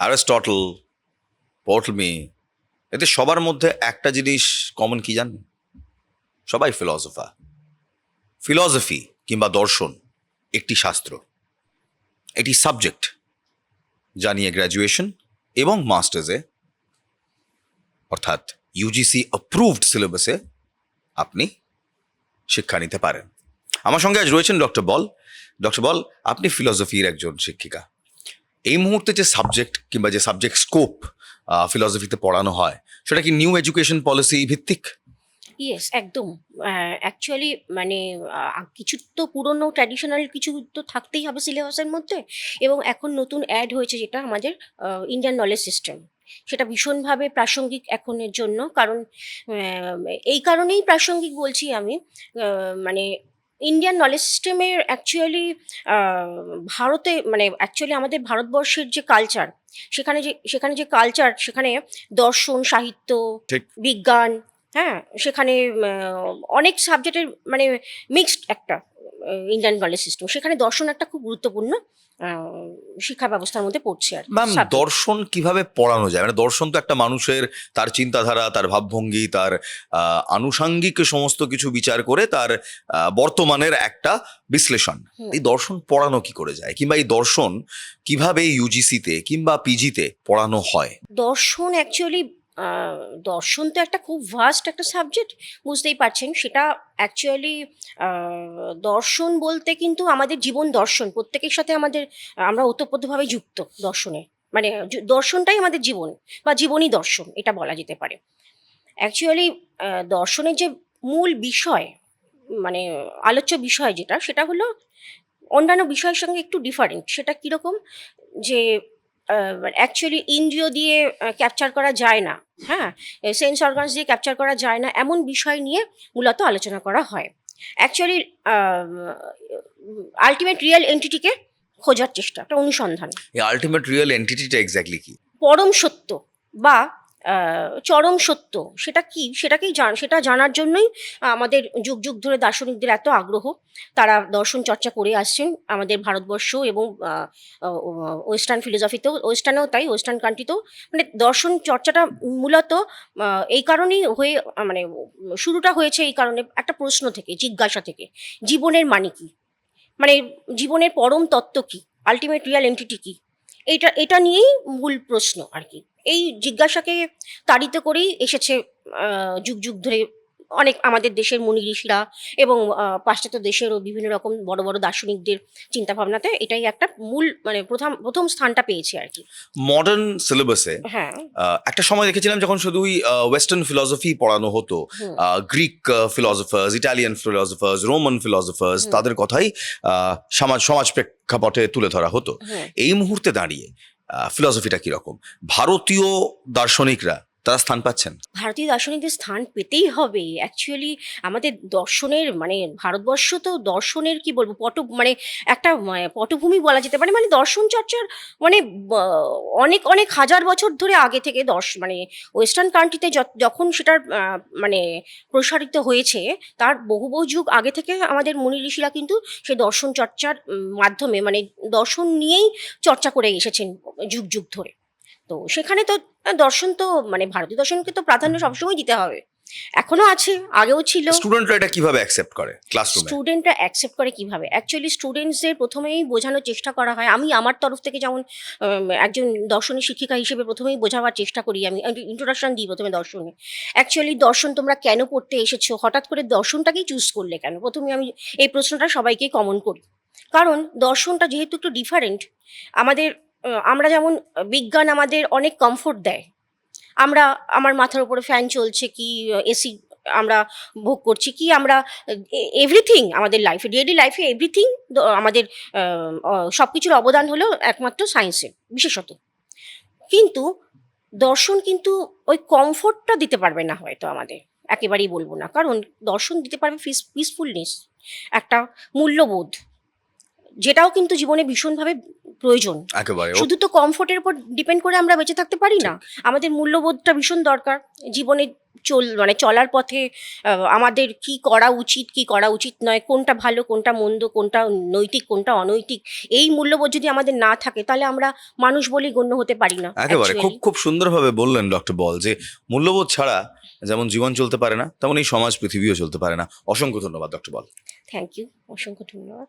Aristotle, পোর্টলমি, এতে সবার মধ্যে একটা জিনিস কমন কি জানেন? সবাই ফিলসফার। ফিলসফি কিংবা দর্শন একটি শাস্ত্র, এটি সাবজেক্ট যা নিয়ে গ্র্যাজুয়েশন এবং মাস্টার্সে অর্থাৎ ইউজিসি অ্যাপ্রুভড সিলেবাসে আপনি শিক্ষা নিতে পারেন। আমার সঙ্গে আজ রয়েছেন ডক্টর বল। ডক্টর বল, আপনি ফিলসফির একজন শিক্ষিকা। এই মুহূর্তে যে সাবজেক্ট কিংবা যে সাবজেক্ট স্কোপ ফিলসফিতে পড়ানো হয়, সেটা কি নিউ এডুকেশন পলিসি ভিত্তিক? ইয়েস, একদম। অ্যাকচুয়ালি মানে কিছু তো পুরনো ট্র্যাডিশনাল কিছু তো থাকতেই হবে সিলেবাসের মধ্যে, এবং এখন নতুন অ্যাড হয়েছে যেটা আমাদের ইন্ডিয়ান নলেজ সিস্টেম। সেটা ভীষণভাবে প্রাসঙ্গিক এখনের জন্য, কারণ আহ, এই কারণেই প্রাসঙ্গিক বলছি আমি। মানে ইন্ডিয়ান নলেজ সিস্টেমের অ্যাকচুয়ালি ভারতে মানে অ্যাকচুয়ালি আমাদের ভারতবর্ষের যে কালচার, সেখানে যে কালচার, সেখানে দর্শন, সাহিত্য, ঠিক। বিজ্ঞান, হ্যাঁ, সেখানে অনেক সাবজেক্টের মানে মিক্সড একটা ইন্ডিয়ান নলেজ সিস্টেম। সেখানে দর্শন একটা খুব গুরুত্বপূর্ণ শিক্ষা ব্যবস্থার মধ্যে পড়ছে আর ম্যাম, subject। দর্শন কিভাবে পড়ানো যায়? মানে দর্শন তো একটা মানুষের তার চিন্তাধারা, তার ভাবভঙ্গি, তার আনুষাঙ্গিক সমস্ত কিছু বিচার করে তার বর্তমানের একটা বিশ্লেষণ। হুম। এই দর্শন পড়ানো কি করে যায়, কিংবা এই দর্শন কিভাবে ইউজিসিতে কিংবা পিজিতে পড়ানো হয়? দর্শন অ্যাকচুয়ালি দর্শন তো একটা খুব ভাস্ট একটা সাবজেক্ট, বুঝতেই পারছেন। সেটা অ্যাকচুয়ালি দর্শন বলতে কিন্তু আমাদের জীবন দর্শন প্রত্যেকের সাথে আমাদের, আমরা ওতপ্রোতভাবে যুক্ত দর্শনে। মানে দর্শনটাই আমাদের জীবন বা জীবনই দর্শন, এটা বলা যেতে পারে। অ্যাকচুয়ালি দর্শনের যে মূল বিষয়, মানে আলোচ্য বিষয় যেটা, সেটা হলো অন্যান্য বিষয়ের সঙ্গে একটু ডিফারেন্ট। সেটা কীরকম? যে অ্যাকচুয়ালি ইন্দ্রিয় দিয়ে ক্যাপচার করা যায় না, হ্যাঁ, সেন্স অর্গানস দিয়ে ক্যাপচার করা যায় না, এমন বিষয় নিয়ে মূলত আলোচনা করা হয়। অ্যাকচুয়ালি আলটিমেট রিয়েল এন্টিটিকে খোঁজার চেষ্টা, একটা অনুসন্ধান। এই আলটিমেট রিয়েল এন্টিটিটা এক্স্যাক্টলি কি? পরম সত্য বা চরম সত্য সেটা কি, সেটা জানার জন্যই আমাদের যুগ যুগ ধরে দার্শনিকদের এত আগ্রহ। তারা দর্শন চর্চা করে আসছেন আমাদের ভারতবর্ষ এবং ওয়েস্টার্ন ফিলোসফিতেও, ওয়েস্টার্নেও তাই, ওয়েস্টার্ন কান্ট্রিতেও। মানে দর্শন চর্চাটা মূলত এই কারণেই মানে শুরুটা হয়েছে এই কারণে, একটা প্রশ্ন থেকে, জিজ্ঞাসা থেকে, জীবনের মানে কি, মানে জীবনের পরম তত্ত্ব কি, আলটিমেট রিয়াল এন্টিটি কি, এটা নিয়েই মূল প্রশ্ন আর কি। এই জিজ্ঞাসাকে তাড়িত করেই এসেছে যুগ যুগ ধরে অনেক আমাদের দেশের মুনি ঋষিরা এবং পাশ্চাত্য দেশেরও বিভিন্ন রকম বড় বড় দার্শনিকদের চিন্তাভাবনাতে এটাই একটা মূল মানে প্রথম স্থানটা পেয়েছে আর কি। মডার্ন সিলেবাসে হ্যাঁ। একটা সময় দেখেছিলাম যখন শুধুই ওয়েস্টার্ন ফিলসফি পড়ানো হতো, hmm. Greek philosophers, Italian philosophers, Roman philosophers, hmm. তাদের কথাই সমাজ প্রেক্ষাপটে তুলে ধরা হতো। হুম। এই মুহূর্তে দাঁড়িয়ে ফিলসফিটা কিরকম? ভারতীয় দার্শনিকরা তারা স্থান পাচ্ছেন? ভারতীয় দার্শনিকদের স্থান পেতেই হবে। অ্যাকচুয়ালি আমাদের দর্শনের মানে ভারতবর্ষ তো দর্শনের কি বলবো মানে একটা পটভূমি বলা যেতে পারে। মানে দর্শন চর্চার মানে বা অনেক, অনেক হাজার বছর ধরে আগে থেকে মানে ওয়েস্টার্ন কান্ট্রিতে যখন সেটার মানে প্রসারিত হয়েছে, তার বহু, বহু যুগ আগে থেকে আমাদের মুনি ঋষিরা কিন্তু সেই দর্শন চর্চার মাধ্যমে মানে দর্শন নিয়েই চর্চা করে এসেছেন যুগ, যুগ ধরে। তো সেখানে তো দর্শন তো মানে ভারতীয় দর্শনকে তো প্রাধান্য সবসময় দিতে হবে। এখনো আছে, আগেও ছিল। স্টুডেন্টরা এটা কিভাবে অ্যাকসেপ্ট করে ক্লাসরুমে? স্টুডেন্টরা অ্যাকসেপ্ট করে কিভাবে? অ্যাকচুয়ালি স্টুডেন্টসদের প্রথমেই বোঝানোর চেষ্টা করা হয়। আমি আমার তরফ থেকে যেমন একজন দর্শনের শিক্ষিকা হিসেবে প্রথমেই বোঝাবার চেষ্টা করি। আমি ইন্ট্রোডাকশন দিই প্রথমে দর্শনে। অ্যাকচুয়ালি দর্শন তোমরা কেন পড়তে এসেছো? হঠাৎ করে দর্শনটাকেই চুজ করলে কেন? প্রথমে আমি এই প্রশ্নটা সবাইকেই কমন করি। কারণ দর্শনটা যেহেতু একটু ডিফারেন্ট, আমাদের আমরা যেমন বিজ্ঞান আমাদের অনেক কমফোর্ট দেয়। আমার মাথার উপরে ফ্যান চলছে কি এসি আমরা ভোগ করছি কি, আমরা এভরিথিং আমাদের লাইফে, ডেইলি লাইফে এভরিথিং আমাদের সবকিছুর অবদান হলো একমাত্র সায়েন্সের, বিশেষত। কিন্তু দর্শন কিন্তু ওই কমফোর্টটা দিতে পারবে না হয়তো আমাদের, একেবারেই বলবো না। কারণ দর্শন দিতে পারবে পিসফুলনেস, একটা মূল্যবোধ, যেটাও কিন্তু জীবনে ভীষণভাবে প্রয়োজন। একেবারে শুধু তো কমফোর্টের উপর ডিপেন্ড করে আমরা বেঁচে থাকতে পারি না, আমাদের মূল্যবোধটা ভীষণ দরকার জীবনে মানে চলার পথে। আমাদের কি করা উচিত কি করা উচিত নয়, কোনটা ভালো কোনটা মন্দ, কোনটা নৈতিক কোনটা অনৈতিক, এই মূল্যবোধ যদি আমাদের না থাকে তাহলে আমরা মানুষ বলেই গণ্য হতে পারি না একেবারে খুব actually। খুব সুন্দরভাবে বললেন ডক্টর বল যে মূল্যবোধ ছাড়া যেমন জীবন চলতে পারে না, তেমন এই সমাজ পৃথিবীও চলতে পারে না। অসংখ্য ধন্যবাদ ডক্টর বল। থ্যাংক ইউ, অসংখ্য ধন্যবাদ।